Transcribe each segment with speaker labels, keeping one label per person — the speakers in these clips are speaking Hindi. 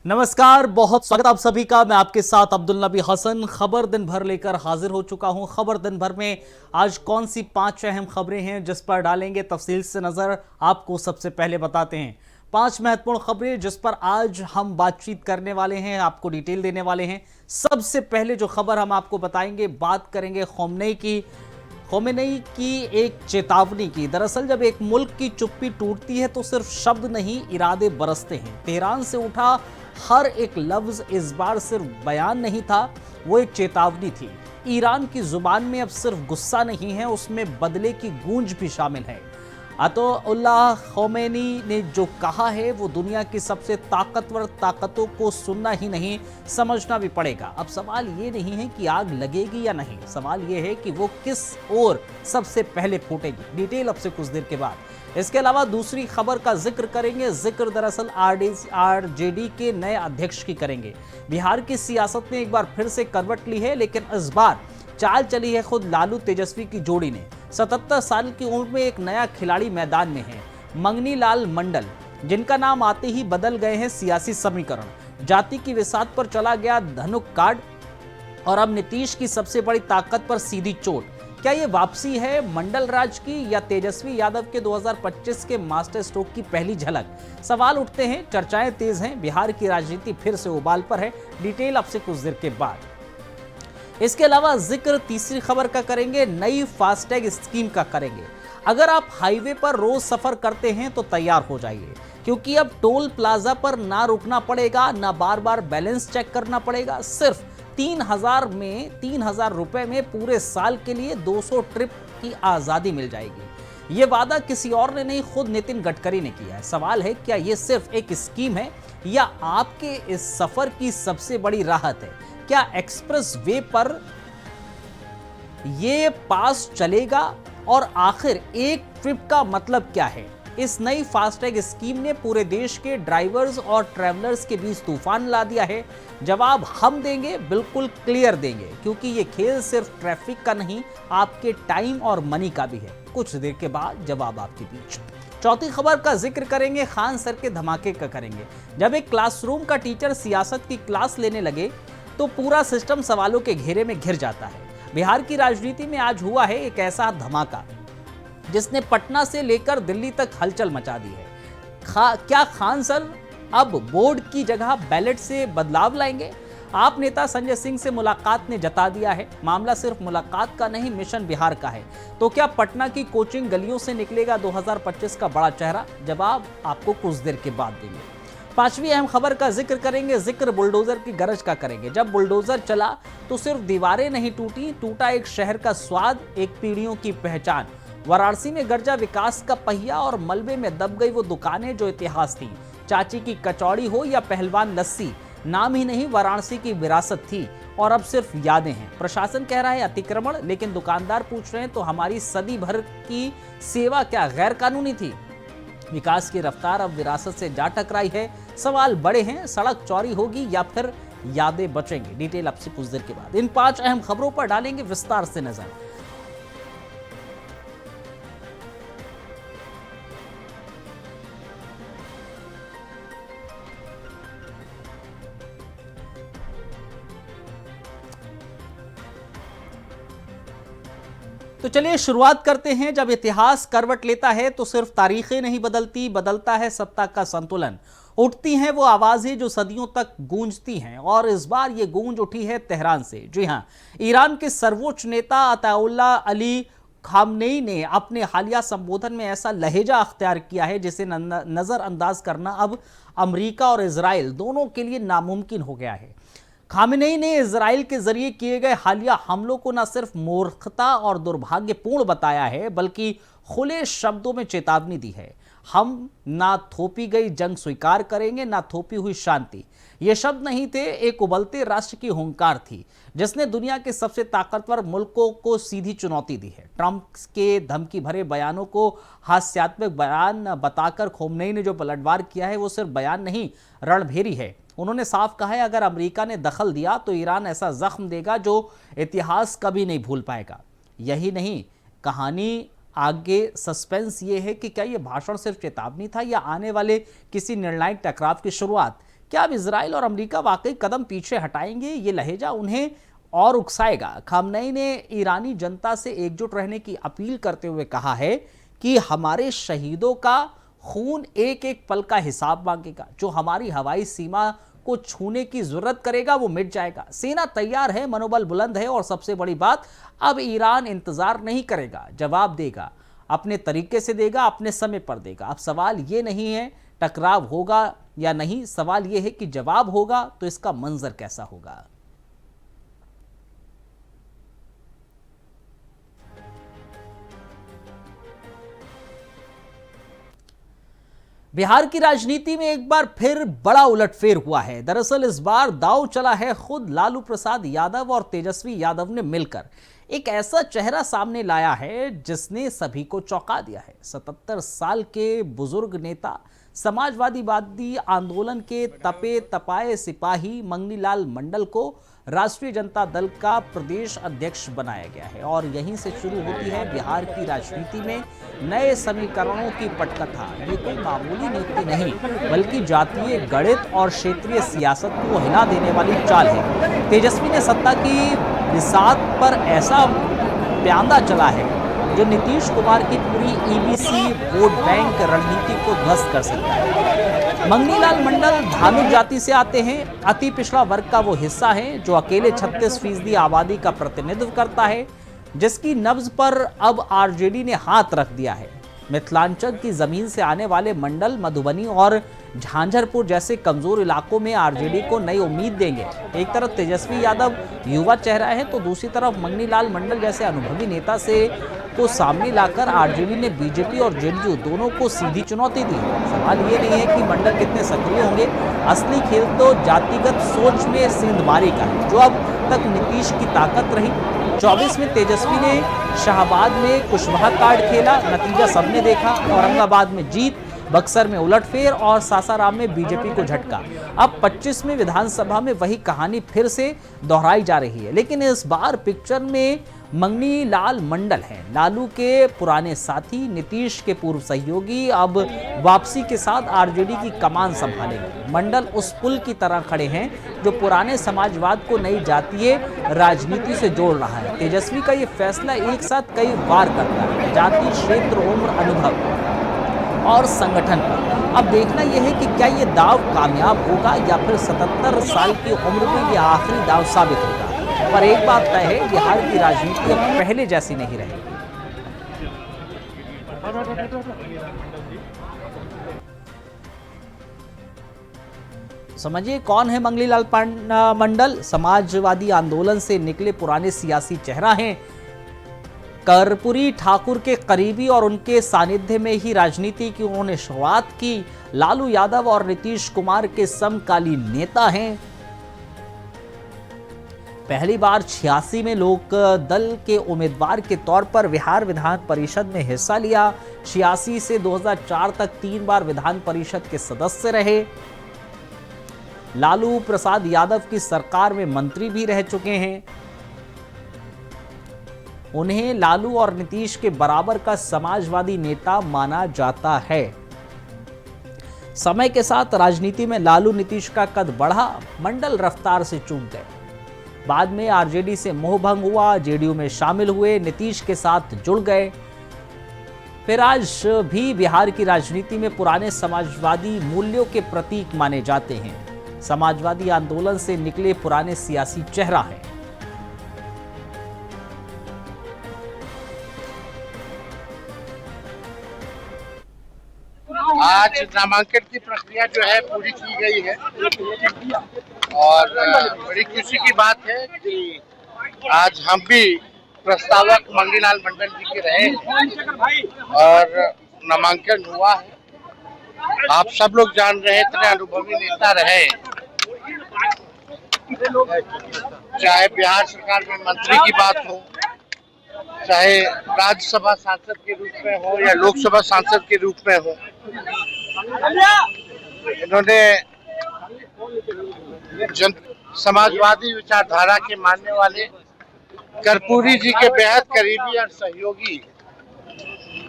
Speaker 1: नमस्कार, बहुत स्वागत आप सभी का। मैं आपके साथ अब्दुल नबी हसन खबर दिन भर लेकर हाजिर हो चुका हूं। खबर दिन भर में आज कौन सी 5 अहम खबरें हैं जिस पर डालेंगे तफसील से नजर, आपको सबसे पहले बताते हैं 5 महत्वपूर्ण खबरें जिस पर आज हम बातचीत करने वाले हैं, आपको डिटेल देने वाले हैं। सबसे पहले जो खबर हम आपको बताएंगे, बात करेंगे खोमेनी की एक चेतावनी की। दरअसल जब एक मुल्क की चुप्पी टूटती है तो सिर्फ शब्द नहीं, इरादे बरसते हैं। तेहरान से उठा हर एक लफ्ज इस बार सिर्फ बयान नहीं था, वो एक चेतावनी थी। ईरान की जुबान में अब सिर्फ गुस्सा नहीं है, उसमें बदले की गूंज भी शामिल है। अयतुल्लाह खोमेनी ने जो कहा है वो दुनिया की सबसे ताकतवर ताकतों को सुनना ही नहीं, समझना भी पड़ेगा। अब सवाल ये नहीं है कि आग लगेगी या नहीं, सवाल ये है कि वो किस ओर सबसे पहले फूटेगी। डिटेल अब से कुछ देर के बाद। इसके अलावा दूसरी खबर का जिक्र करेंगे। जिक्र दरअसल आरजेडी के नए अध्यक्ष की करेंगे। बिहार की सियासत में एक बार फिर से करवट ली है, लेकिन इस बार चाल चली है खुद लालू तेजस्वी की जोड़ी ने। 77 साल की उम्र में एक नया खिलाड़ी मैदान में है, मंगनी लाल मंडल, जिनका नाम आते ही बदल गए हैं सियासी समीकरण। जाति की विसात पर चला गया धनुक कार्ड और अब नीतीश की सबसे बड़ी ताकत पर सीधी चोट। क्या ये वापसी है मंडल राज की या तेजस्वी यादव के 2025 के मास्टर स्ट्रोक की पहली झलक? सवाल उठते हैं, चर्चाएं तेज हैं, बिहार की राजनीति फिर से उबाल पर है। डिटेल आपसे कुछ देर के बाद। इसके अलावा जिक्र तीसरी खबर का करेंगे, नई फास्टैग स्कीम का करेंगे। अगर आप हाईवे पर रोज सफर करते हैं तो तैयार हो जाइए, क्योंकि अब टोल प्लाजा पर ना रुकना पड़ेगा, ना बार बार बैलेंस चेक करना पड़ेगा। सिर्फ 3,000 रुपए में पूरे साल के लिए 200 ट्रिप की आजादी मिल जाएगी। ये वादा किसी और ने नहीं, खुद नितिन गडकरी ने किया है। सवाल है, क्या ये सिर्फ एक स्कीम है या आपके इस सफर की सबसे बड़ी राहत है? क्या एक्सप्रेस वे पर ये पास चलेगा? और आखिर एक ट्रिप का मतलब क्या है? इस नई फास्टैग स्कीम ने पूरे देश के ड्राइवर्स और ट्रैवलर्स के बीच तूफान ला दिया है। जवाब हम देंगे, बिल्कुल क्लियर देंगे, क्योंकि ये खेल सिर्फ ट्रैफिक का नहीं, आपके टाइम और मनी का भी है। कुछ देर के बाद जवाब आपके बीच। चौथी खबर का जिक्र करेंगे, खान सर के धमाके का करेंगे। जब एक क्लासरूम का टीचर सियासत की क्लास लेने लगे तो पूरा सिस्टम सवालों के घेरे में घिर जाता है। बिहार की राजनीति में आज हुआ है एक ऐसा धमाका जिसने पटना से लेकर दिल्ली तक हलचल मचा दी है। क्या खान सर अब बोर्ड की जगह बैलेट से बदलाव लाएंगे? आप नेता संजय सिंह से मुलाकात ने जता दिया है, मामला सिर्फ मुलाकात का नहीं, मिशन बिहार का है। तो क्या पटना की कोचिंग गलियों से निकलेगा 2025 का बड़ा चेहरा? जवाब आपको कुछ देर के बाद देंगे। पांचवी अहम खबर का जिक्र करेंगे। जिक्र बुलडोजर की गरज का करेंगे। जब बुलडोजर चला तो सिर्फ दीवारें नहीं टूटी, टूटा एक शहर का स्वाद, एक पीढ़ियों की पहचान। वाराणसी में गरजा विकास का पहिया और मलबे में दब गई वो दुकानें जो इतिहास थी। चाची की कचौड़ी हो या पहलवान लस्सी, नाम ही नहीं, वाराणसी की विरासत थी और अब सिर्फ यादें हैं। प्रशासन कह रहा है अतिक्रमण, लेकिन दुकानदार पूछ रहे हैं तो हमारी सदी भर की सेवा क्या गैर कानूनी थी? विकास की रफ्तार अब विरासत से जा टकराई है। सवाल बड़े हैं, सड़क चौड़ी होगी या फिर यादें बचेंगी? डिटेल आपसे कुछ देर के बाद। इन 5 अहम खबरों पर डालेंगे विस्तार से नजर। तो चलिए शुरुआत करते हैं। जब इतिहास करवट लेता है तो सिर्फ तारीखें नहीं बदलती, बदलता है सत्ता का संतुलन। उठती हैं वो आवाजें जो सदियों तक गूंजती हैं, और इस बार ये गूंज उठी है तेहरान से। जी हां, ईरान के सर्वोच्च नेता अताउल्लाह अली खामनेई ने अपने हालिया संबोधन में ऐसा लहजा अख्तियार किया है जिसे नजरअंदाज करना अब अमेरिका और इजराइल दोनों के लिए नामुमकिन हो गया है। खामेनेई ने इजराइल के जरिए किए गए हालिया हमलों को न सिर्फ मूर्खता और दुर्भाग्यपूर्ण बताया है, बल्कि खुले शब्दों में चेतावनी दी है। हम ना थोपी गई जंग स्वीकार करेंगे, ना थोपी हुई शांति। ये शब्द नहीं थे, एक उबलते राष्ट्र की हुंकार थी जिसने दुनिया के सबसे ताकतवर मुल्कों को सीधी चुनौती दी है। ट्रंप के धमकी भरे बयानों को हास्यात्मक बयान बताकर खोमेनी ने जो पलटवार किया है वो सिर्फ बयान नहीं, रणभेरी है। उन्होंने साफ कहा है, अगर अमेरिका ने दखल दिया तो ईरान ऐसा जख्म देगा जो इतिहास कभी नहीं भूल पाएगा। यही नहीं, कहानी आगे सस्पेंस ये है कि क्या ये भाषण सिर्फ चेतावनी था या आने वाले किसी निर्णायक टकराव की शुरुआत? क्या अब इजराइल और अमेरिका वाकई कदम पीछे हटाएंगे? ये लहजा उन्हें और उकसाएगा। खामनेई ने ईरानी जनता से एकजुट रहने की अपील करते हुए कहा है कि हमारे शहीदों का खून एक एक पल का हिसाब मांगेगा। जो हमारी हवाई सीमा को छूने की जरूरत करेगा वो मिट जाएगा। सेना तैयार है, मनोबल बुलंद है और सबसे बड़ी बात, अब ईरान इंतजार नहीं करेगा, जवाब देगा, अपने तरीके से देगा, अपने समय पर देगा। अब सवाल ये नहीं है टकराव होगा या नहीं, सवाल ये है कि जवाब होगा तो इसका मंजर कैसा होगा। बिहार की राजनीति में एक बार फिर बड़ा उलटफेर हुआ है। दरअसल इस बार दांव चला है खुद लालू प्रसाद यादव और तेजस्वी यादव ने मिलकर। एक ऐसा चेहरा सामने लाया है जिसने सभी को चौंका दिया है। 77 साल के बुजुर्ग नेता, समाजवादी आंदोलन के तपे तपाए सिपाही मंगनीलाल मंडल को राष्ट्रीय जनता दल का प्रदेश अध्यक्ष बनाया गया है और यहीं से शुरू होती है बिहार की राजनीति में नए समीकरणों की पटकथा। ये कोई मामूली नियुक्ति नहीं, बल्कि जातीय गणित और क्षेत्रीय सियासत को हिला देने वाली चाल है। तेजस्वी ने सत्ता की बिसात पर ऐसा प्यांदा चला है जो नीतीश कुमार की पूरी ईबीसी वोट बैंक रणनीति को ध्वस्त कर सकता है। मंगनीलाल मंडल धानुक जाति से आते हैं। अति पिछड़ा वर्ग का वो हिस्सा है जो अकेले 36% आबादी का प्रतिनिधित्व करता है, जिसकी नब्ज पर अब आरजेडी ने हाथ रख दिया है। मिथिलांचल की जमीन से आने वाले मंडल मधुबनी और झांझरपुर जैसे कमजोर इलाकों में आरजेडी को नई उम्मीद देंगे। एक तरफ तेजस्वी यादव युवा चेहरा है तो दूसरी तरफ मंगनीलाल मंडल जैसे अनुभवी नेता से को सामने लाकर आरजेडी ने बीजेपी और जेडीयू दोनों को सीधी चुनौती दी। सवाल ये नहीं है कि मंडल कितने सक्रिय होंगे, असली खेल तो जातिगत सोच में सेंधमारी का है, जो अब तक नीतीश की ताकत रही। 24 में तेजस्वी ने शाहबाद में कुशवाहा कार्ड खेला, नतीजा सबने देखा। औरंगाबाद में जीत, बक्सर में उलटफेर और सासाराम में बीजेपी को झटका। अब 25 में विधानसभा में वही कहानी फिर से दोहराई जा रही है, लेकिन इस बार पिक्चर में मंगनीलाल मंडल हैं, लालू के पुराने साथी, नीतीश के पूर्व सहयोगी, अब वापसी के साथ आरजेडी की कमान संभालेंगे। मंडल उस पुल की तरह खड़े हैं जो पुराने समाजवाद को नई जातीय राजनीति से जोड़ रहा है। तेजस्वी का ये फैसला एक साथ कई वार करता है, जाति, क्षेत्र, उम्र, अनुभव और संगठन पर। अब देखना यह है कि क्या ये दाव कामयाब होगा या फिर 77 साल की उम्र में ये आखिरी दाव साबित होगा। पर एक बात तय है, बिहार की राजनीति अब पहले जैसी नहीं रहेगी। समझिए कौन है मंगनीलाल मंडल। समाजवादी आंदोलन से निकले पुराने सियासी चेहरा हैं। कर्पूरी ठाकुर के करीबी और उनके सानिध्य में ही राजनीति की उन्होंने शुरुआत की। लालू यादव और नीतीश कुमार के समकालीन नेता हैं। पहली बार 86 में लोक दल के उम्मीदवार के तौर पर बिहार विधान परिषद में हिस्सा लिया। 86 से 2004 तक 3 बार विधान परिषद के सदस्य रहे। लालू प्रसाद यादव की सरकार में मंत्री भी रह चुके हैं। उन्हें लालू और नीतीश के बराबर का समाजवादी नेता माना जाता है। समय के साथ राजनीति में लालू नीतीश का कद बढ़ा, मंडल रफ्तार से चूक गए। बाद में आरजेडी से मोहभंग हुआ, जेडीयू में शामिल हुए, नीतीश के साथ जुड़ गए। फिर आज भी बिहार की राजनीति में पुराने समाजवादी मूल्यों के प्रतीक माने जाते हैं। समाजवादी आंदोलन से निकले पुराने सियासी चेहरा हैं।
Speaker 2: आज नामांकन की प्रक्रिया जो है पूरी की गई है और बड़ी खुशी की बात है कि आज हम भी प्रस्तावक मंगनीलाल मंडल जी के रहे और नामांकन हुआ है। आप सब लोग जान रहे इतने अनुभवी नेता रहे, चाहे बिहार सरकार में मंत्री की बात हो, चाहे राज्यसभा सांसद के रूप में हो या लोकसभा सांसद के रूप में हो। इन्होंने समाजवादी विचारधारा के मानने वाले कर्पूरी जी के बेहद करीबी और सहयोगी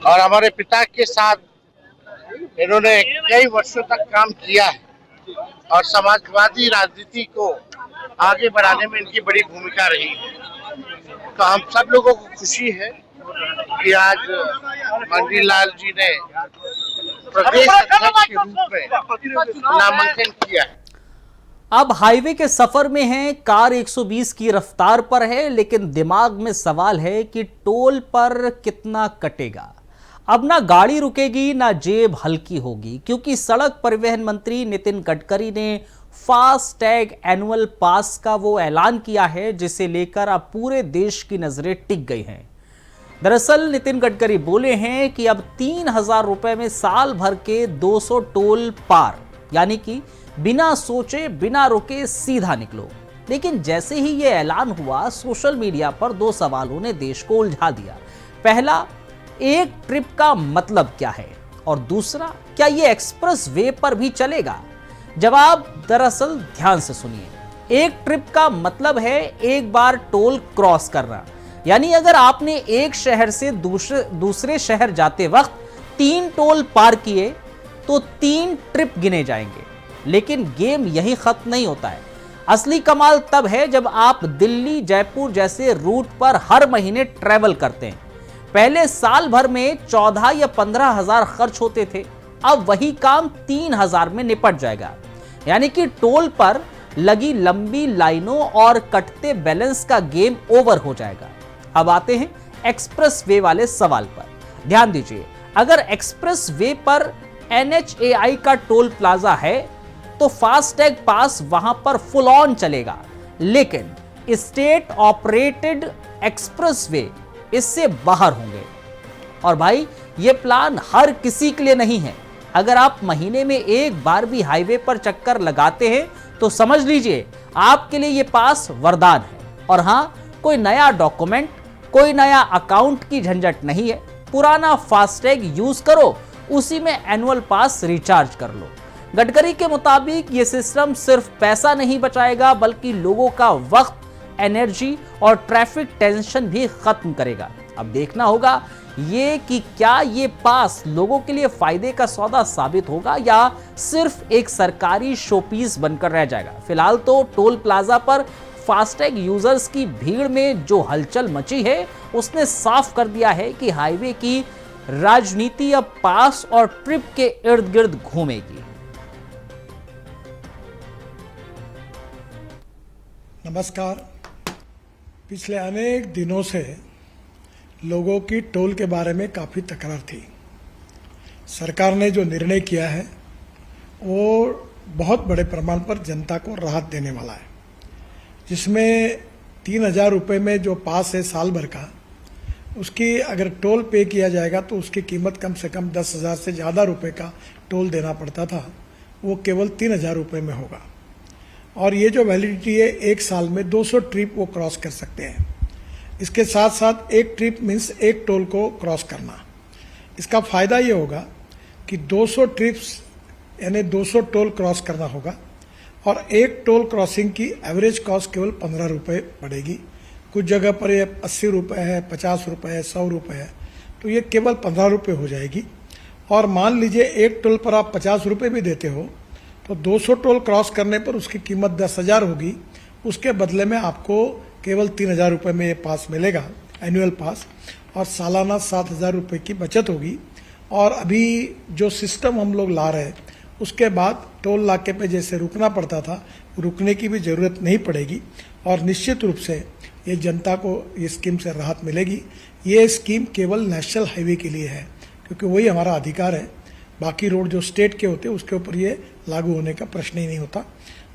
Speaker 2: और हमारे पिता के साथ इन्होंने कई वर्षों तक काम किया है। और समाजवादी राजनीति को आगे बढ़ाने में इनकी बड़ी भूमिका रही है। तो हम सब लोगों को खुशी है कि आज मंगीलाल जी ने प्रदेश अध्यक्ष के रूप में नामांकन किया है।
Speaker 1: अब हाईवे के सफर में हैं, कार 120 की रफ्तार पर है, लेकिन दिमाग में सवाल है कि टोल पर कितना कटेगा। अब ना गाड़ी रुकेगी ना जेब हल्की होगी, क्योंकि सड़क परिवहन मंत्री नितिन गडकरी ने फास्ट टैग एनुअल पास का वो ऐलान किया है जिसे लेकर अब पूरे देश की नजरें टिक गई हैं। दरअसल नितिन गडकरी बोले हैं कि अब 3,000 रुपए में साल भर के 200 टोल पार, यानी कि बिना सोचे बिना रुके सीधा निकलो। लेकिन जैसे ही यह ऐलान हुआ, सोशल मीडिया पर दो सवालों ने देश को उलझा दिया। पहला, एक ट्रिप का मतलब क्या है, और दूसरा, क्या यह एक्सप्रेस वे पर भी चलेगा? जवाब दरअसल ध्यान से सुनिए। एक ट्रिप का मतलब है एक बार टोल क्रॉस करना, यानी अगर आपने एक शहर से दूसरे शहर जाते वक्त 3 टोल पार किए तो 3 ट्रिप गिने जाएंगे। लेकिन गेम यही खत्म नहीं होता है। असली कमाल तब है जब आप दिल्ली जयपुर जैसे रूट पर हर महीने ट्रैवल करते हैं। पहले साल भर में 14 या 15,000 खर्च होते थे, अब वही काम 3,000 में निपट जाएगा। यानी कि टोल पर लगी लंबी लाइनों और कटते बैलेंस का गेम ओवर हो जाएगा। अब आते हैं एक्सप्रेस वे वाले सवाल पर। ध्यान दीजिए, अगर एक्सप्रेस वे पर NHAI का टोल प्लाजा है तो फास्टैग पास वहां पर फुल ऑन चलेगा, लेकिन स्टेट ऑपरेटेड एक्सप्रेस वे इससे बाहर होंगे। और भाई, ये प्लान हर किसी के लिए नहीं है। अगर आप महीने में एक बार भी हाईवे पर चक्कर लगाते हैं तो समझ लीजिए आपके लिए ये पास वरदान है। और हां, कोई नया डॉक्यूमेंट, कोई नया अकाउंट की झंझट नहीं है। पुराना फास्टैग यूज करो, उसी में एनुअल पास रिचार्ज कर लो। गडकरी के मुताबिक ये सिस्टम सिर्फ पैसा नहीं बचाएगा, बल्कि लोगों का वक्त, एनर्जी और ट्रैफिक टेंशन भी खत्म करेगा। अब देखना होगा ये कि क्या ये पास लोगों के लिए फायदे का सौदा साबित होगा या सिर्फ एक सरकारी शोपीस बनकर रह जाएगा। फिलहाल तो टोल प्लाजा पर फास्टैग यूजर्स की भीड़ में जो हलचल मची है, उसने साफ कर दिया है कि हाईवे की राजनीति अब पास और ट्रिप के इर्द गिर्द घूमेगी।
Speaker 3: नमस्कार। पिछले अनेक दिनों से लोगों की टोल के बारे में काफ़ी तकरार थी। सरकार ने जो निर्णय किया है वो बहुत बड़े प्रमाण पर जनता को राहत देने वाला है, जिसमें 3,000 रुपये में जो पास है साल भर का, उसकी अगर टोल पे किया जाएगा तो उसकी कीमत कम से कम 10,000 से ज़्यादा रुपये का टोल देना पड़ता था, वो केवल 3,000 रुपये में होगा। और ये जो वैलिडिटी है, एक साल में 200 ट्रिप वो क्रॉस कर सकते हैं। इसके साथ साथ एक ट्रिप मीन्स एक टोल को क्रॉस करना। इसका फ़ायदा ये होगा कि 200 ट्रिप्स यानी 200 टोल क्रॉस करना होगा, और एक टोल क्रॉसिंग की एवरेज कॉस्ट केवल 15 रुपये पड़ेगी। कुछ जगह पर ये 80 रुपये है, 50 रुपये है, 100 रुपये है, तो ये केवल 15 रुपये हो जाएगी। और मान लीजिए एक टोल पर आप 50 रुपये भी देते हो तो 200 टोल क्रॉस करने पर उसकी कीमत 10,000 होगी। उसके बदले में आपको केवल 3,000 रुपये में ये पास मिलेगा, एनुअल पास, और सालाना 7,000 रुपये की बचत होगी। और अभी जो सिस्टम हम लोग ला रहे हैं, उसके बाद टोल नाके पे जैसे रुकना पड़ता था, रुकने की भी ज़रूरत नहीं पड़ेगी। और निश्चित रूप से ये जनता को ये स्कीम से राहत मिलेगी। ये स्कीम केवल नेशनल हाईवे के लिए है, क्योंकि वही हमारा अधिकार है। बाकी रोड जो स्टेट के होते हैं उसके ऊपर ये लागू होने का प्रश्न ही नहीं होता।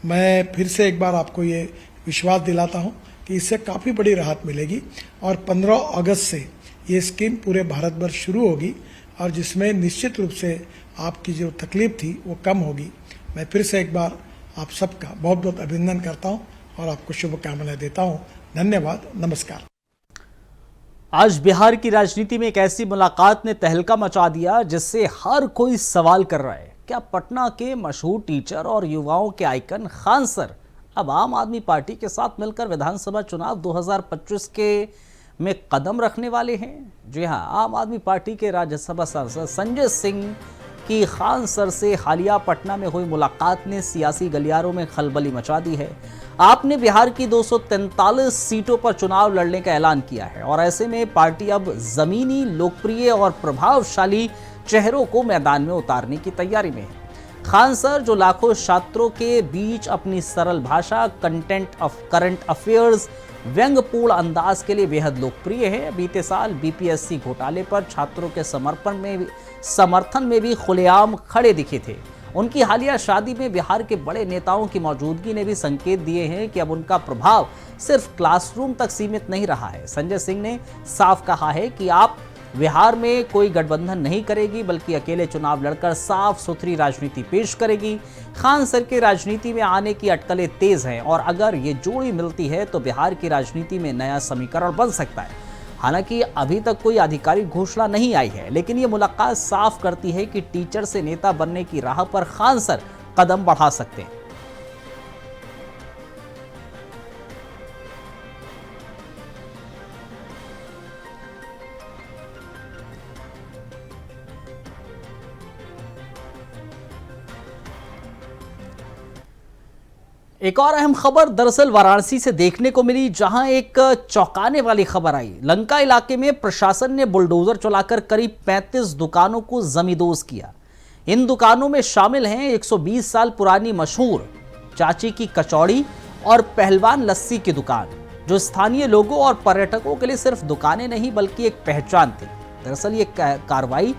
Speaker 3: मैं फिर से एक बार आपको ये विश्वास दिलाता हूँ कि इससे काफ़ी बड़ी राहत मिलेगी। और 15 अगस्त से ये स्कीम पूरे भारत भर शुरू होगी, और जिसमें निश्चित रूप से आपकी जो तकलीफ थी वो कम होगी। मैं फिर से एक बार आप सबका बहुत बहुत अभिनंदन करता हूँ और आपको शुभकामनाएं देता हूँ। धन्यवाद, नमस्कार।
Speaker 1: आज बिहार की राजनीति में एक ऐसी मुलाकात ने तहलका मचा दिया जिससे हर कोई सवाल कर रहा है, क्या पटना के मशहूर टीचर और युवाओं के आइकन खान सर अब आम आदमी पार्टी के साथ मिलकर विधानसभा चुनाव 2025 के में कदम रखने वाले हैं? जी हां, आम आदमी पार्टी के राज्यसभा सांसद संजय सिंह कि खान सर से हालिया पटना में हुई मुलाकात ने सियासी गलियारों में खलबली मचा दी है। आपने बिहार की 243 सीटों पर चुनाव लड़ने का ऐलान किया है और ऐसे में पार्टी अब जमीनी, लोकप्रिय और प्रभावशाली चेहरों को मैदान में उतारने की तैयारी में है। खान सर जो लाखों छात्रों के बीच अपनी सरल भाषा, करंट अफेयर्स, व्यंग्यपूर्ण अंदाज के लिए बेहद लोकप्रिय है। बीते साल बीपीएससी घोटाले पर छात्रों के समर्थन में भी खुलेआम खड़े दिखे थे। उनकी हालिया शादी में बिहार के बड़े नेताओं की मौजूदगी ने भी संकेत दिए हैं कि अब उनका प्रभाव सिर्फ क्लासरूम तक सीमित नहीं रहा है। संजय सिंह ने साफ कहा है कि आप बिहार में कोई गठबंधन नहीं करेगी, बल्कि अकेले चुनाव लड़कर साफ सुथरी राजनीति पेश करेगी। खान सर के राजनीति में आने की अटकलें तेज हैं और अगर ये जोड़ी मिलती है तो बिहार की राजनीति में नया समीकरण बन सकता है। हालांकि अभी तक कोई आधिकारिक घोषणा नहीं आई है, लेकिन ये मुलाकात साफ करती है कि टीचर से नेता बनने की राह पर खान सर कदम बढ़ा सकते हैं। एक और अहम खबर दरअसल वाराणसी से देखने को मिली, जहां एक चौंकाने वाली खबर आई। लंका इलाके में प्रशासन ने बुलडोजर चलाकर करीब 35 दुकानों को जमींदोज किया। इन दुकानों में शामिल हैं 120 साल पुरानी मशहूर चाची की कचौड़ी और पहलवान लस्सी की दुकान, जो स्थानीय लोगों और पर्यटकों के लिए सिर्फ दुकानें नहीं बल्कि एक पहचान थी। दरअसल ये कार्रवाई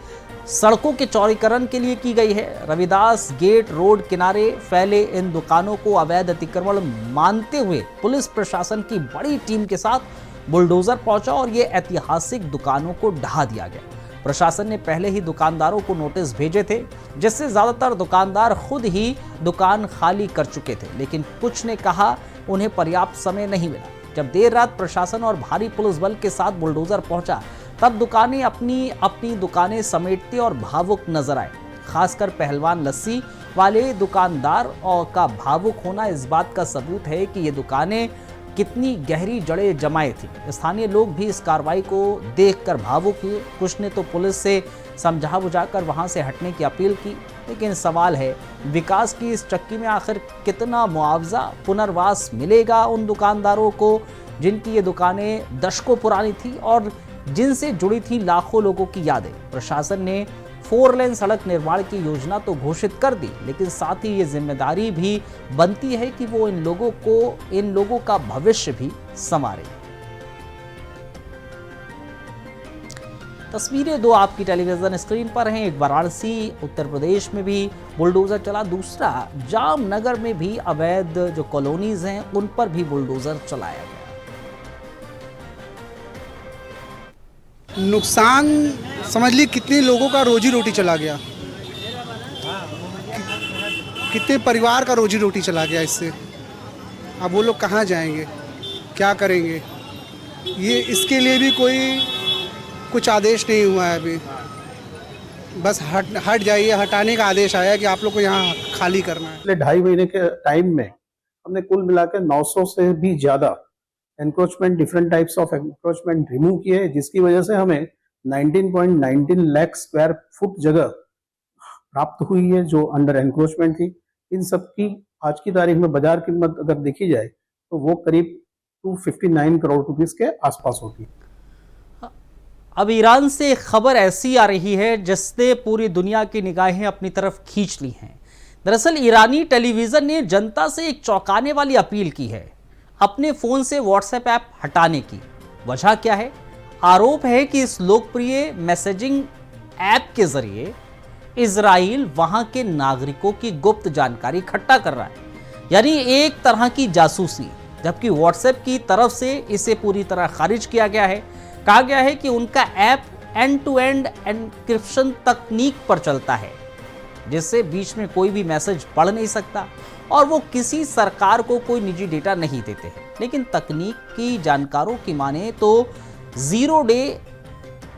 Speaker 1: सड़कों के चौड़ीकरण के लिए की गई है। रविदास गेट रोड किनारे फैले इन दुकानों को अवैध अतिक्रमण मानते हुए पुलिस प्रशासन की बड़ी टीम के साथ बुलडोजर पहुंचा और ये ऐतिहासिक दुकानों को ढहा दिया गया। प्रशासन ने पहले ही दुकानदारों को नोटिस भेजे थे, जिससे ज्यादातर दुकानदार खुद ही दुकान खाली कर चुके थे, लेकिन कुछ ने कहा उन्हें पर्याप्त समय नहीं मिला। जब देर रात प्रशासन और भारी पुलिस बल के साथ बुलडोजर पहुंचा, तब दुकानें अपनी दुकानें समेटते और भावुक नजर आए। खासकर पहलवान लस्सी वाले दुकानदार का भावुक होना इस बात का सबूत है कि ये दुकानें कितनी गहरी जड़ें जमाए थी। स्थानीय लोग भी इस कार्रवाई को देखकर भावुक हुए। कुछ ने तो पुलिस से समझा बुझाकर वहां से हटने की अपील की, लेकिन सवाल है विकास की इस चक्की में आखिर कितना मुआवजा, पुनर्वास मिलेगा उन दुकानदारों को जिनकी ये दुकानें दशकों पुरानी थी और जिनसे जुड़ी थी लाखों लोगों की यादें। प्रशासन ने 4 लेन सड़क निर्माण की योजना तो घोषित कर दी, लेकिन साथ ही ये जिम्मेदारी भी बनती है कि वो इन लोगों का भविष्य भी संवारे। तस्वीरें दो आपकी टेलीविजन स्क्रीन पर हैं। एक वाराणसी उत्तर प्रदेश में भी बुलडोजर चला, दूसरा जामनगर में भी अवैध जो कॉलोनीज हैं उन पर भी बुलडोजर चलाया गया।
Speaker 4: नुकसान समझ ली कितने लोगों का रोजी रोटी चला गया, कितने परिवार का रोजी रोटी चला गया इससे। अब वो लोग कहाँ जाएंगे, क्या करेंगे, ये इसके लिए भी कोई कुछ आदेश नहीं हुआ है अभी। बस हट जाइए, हटाने का आदेश आया कि आप लोग को यहाँ खाली करना है।
Speaker 5: पिछले 2.5 महीने के टाइम में हमने कुल मिलाकर 900 से भी ज्यादा encroachment, different types of encroachment remove किए, जिसकी वजह से हमें 19.19 लाख स्क्वायर फुट जगह प्राप्त हुई है जो अंडर एनक्रोचमेंट थी। इन सब की आज की तारीख में बाजार कीमत अगर देखी जाए तो वो करीब 259 करोड़ रुपीस के आसपास होती है।
Speaker 1: अब ईरान से एक खबर ऐसी आ रही है जिसने पूरी दुनिया की निगाहें अपनी तरफ खींच ली हैं। दरअसल ईरानी टेलीविजन ने जनता से एक चौंकाने वाली अपील की है, अपने फोन से व्हाट्सएप ऐप हटाने की। वजह क्या है? आरोप है कि इस लोकप्रिय मैसेजिंग ऐप के जरिए इजराइल वहां के नागरिकों की गुप्त जानकारी इकट्ठा कर रहा है, यानी एक तरह की जासूसी। जबकि व्हाट्सएप की तरफ से इसे पूरी तरह खारिज किया गया है। कहा गया है कि उनका app end to end encryption तकनीक पर चलता है, जिससे बीच में कोई भी मैसेज पढ़ नहीं सकता और वो किसी सरकार को कोई निजी डेटा नहीं देते हैं। लेकिन तकनीक की जानकारों की माने तो 0 डे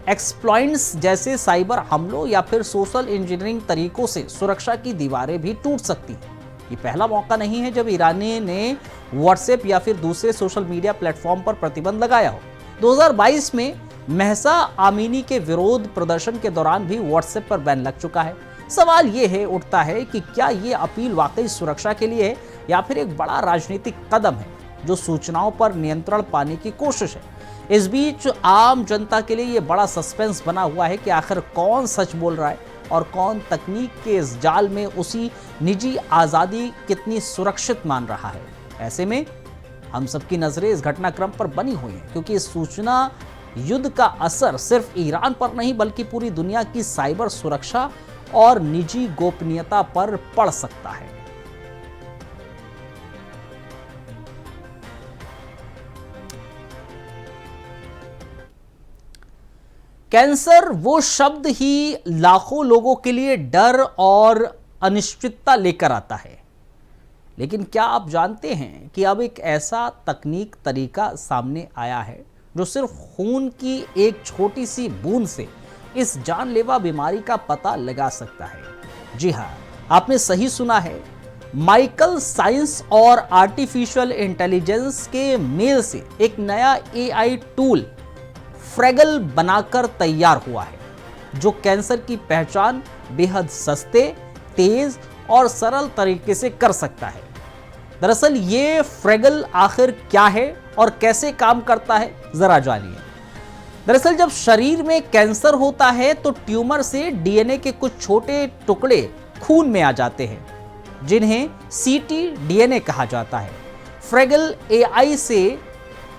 Speaker 1: एक्सप्लॉइट्स जैसे साइबर हमलों या फिर सोशल इंजीनियरिंग तरीकों से सुरक्षा की दीवारें भी टूट सकती हैं। ये पहला मौका नहीं है जब ईरान ने व्हाट्सएप या फिर दूसरे सोशल मीडिया प्लेटफॉर्म पर प्रतिबंध लगाया हो। 2022 में महसा आमीनी के विरोध प्रदर्शन के दौरान भी व्हाट्सएप पर बैन लग चुका है। सवाल ये है उठता है कि क्या ये अपील वाकई सुरक्षा के लिए है या फिर एक बड़ा राजनीतिक कदम है जो सूचनाओं पर नियंत्रण पाने की कोशिश है। इस बीच आम जनता के लिए ये बड़ा सस्पेंस बना हुआ है कि आखिर कौन सच बोल रहा है और कौन तकनीक के इस जाल में उसी निजी आज़ादी कितनी सुरक्षित मान रहा है। ऐसे में हम सबकी नजरें इस घटनाक्रम पर बनी हुई हैं, क्योंकि इस सूचना युद्ध का असर सिर्फ ईरान पर नहीं बल्कि पूरी दुनिया की साइबर सुरक्षा और निजी गोपनीयता पर पड़ सकता है। कैंसर वो शब्द ही लाखों लोगों के लिए डर और अनिश्चितता लेकर आता है, लेकिन क्या आप जानते हैं कि अब एक ऐसा तकनीक तरीका सामने आया है जो सिर्फ खून की एक छोटी सी बूंद से इस जानलेवा बीमारी का पता लगा सकता है। जी हाँ, आपने सही सुना है। माइकल साइंस और आर्टिफिशियल इंटेलिजेंस के मेल से एक नया एआई टूल फ्रेगल बनाकर तैयार हुआ है, जो कैंसर की पहचान बेहद सस्ते, तेज और सरल तरीके से कर सकता है। दरअसल ये फ्रेगल आखिर क्या है और कैसे काम करता है, जरा जानिए। दरअसल जब शरीर में कैंसर होता है तो ट्यूमर से डीएनए के कुछ छोटे टुकड़े खून में आ जाते हैं, जिन्हें ctDNA कहा जाता है। फ्रेगल एआई से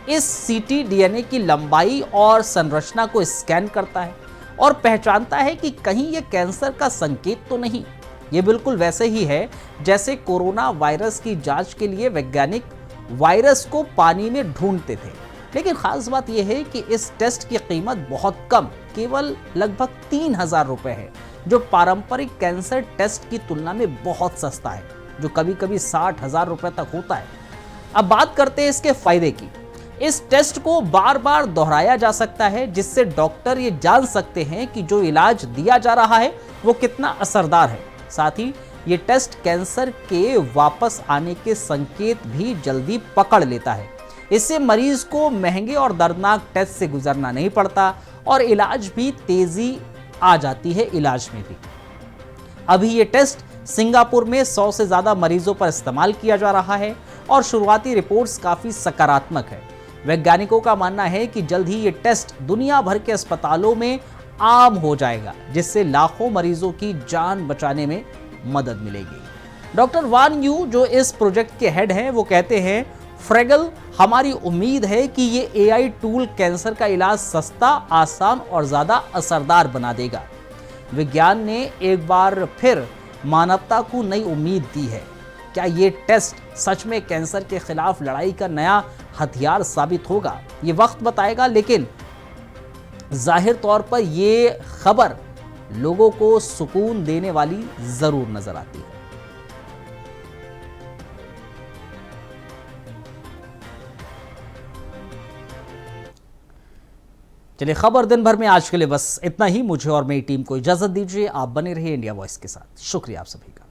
Speaker 1: इस ctDNA की लंबाई और संरचना को स्कैन करता है और पहचानता है कि कहीं यह कैंसर का संकेत तो नहीं। ये बिल्कुल वैसे ही है जैसे कोरोना वायरस की जांच के लिए वैज्ञानिक वायरस को पानी में ढूंढते थे। लेकिन खास बात यह है कि इस टेस्ट की कीमत बहुत कम, केवल लगभग 3000 रुपए है, जो पारंपरिक कैंसर टेस्ट की तुलना में बहुत सस्ता है, जो कभी कभी 60,000 रुपए तक होता है। अब बात करते हैं इसके फायदे की। इस टेस्ट को बार बार दोहराया जा सकता है, जिससे डॉक्टर ये जान सकते हैं कि जो इलाज दिया जा रहा है वो कितना असरदार है। साथ ही ये टेस्ट कैंसर के वापस आने के संकेत भी जल्दी पकड़ लेता है। इससे मरीज को महंगे और दर्दनाक टेस्ट से गुजरना नहीं पड़ता और इलाज भी तेजी आ जाती है इलाज में भी। अभी ये टेस्ट सिंगापुर में 100 से ज्यादा मरीजों पर इस्तेमाल किया जा रहा है और शुरुआती रिपोर्ट्स काफी सकारात्मक है। वैज्ञानिकों का मानना है कि जल्द ही ये टेस्ट दुनिया भर के अस्पतालों में आम हो जाएगा, जिससे लाखों मरीजों की जान बचाने में मदद मिलेगी। डॉक्टर वान यू, जो इस प्रोजेक्ट के हेड हैं, वो कहते हैं, फ्रेगल, हमारी उम्मीद है कि ये एआई टूल कैंसर का इलाज सस्ता, आसान और ज्यादा असरदार बना देगा। विज्ञान ने एक बार फिर मानवता को नई उम्मीद दी है। क्या ये टेस्ट सच में कैंसर के खिलाफ लड़ाई का नया हथियार साबित होगा? ये वक्त बताएगा, लेकिन जाहिर तौर पर ये खबर लोगों को सुकून देने वाली जरूर नजर आती है। चलिए, खबर दिन भर में आज के लिए बस इतना ही। मुझे और मेरी टीम को इजाजत दीजिए। आप बने रहिए इंडिया वॉइस के साथ। शुक्रिया आप सभी का।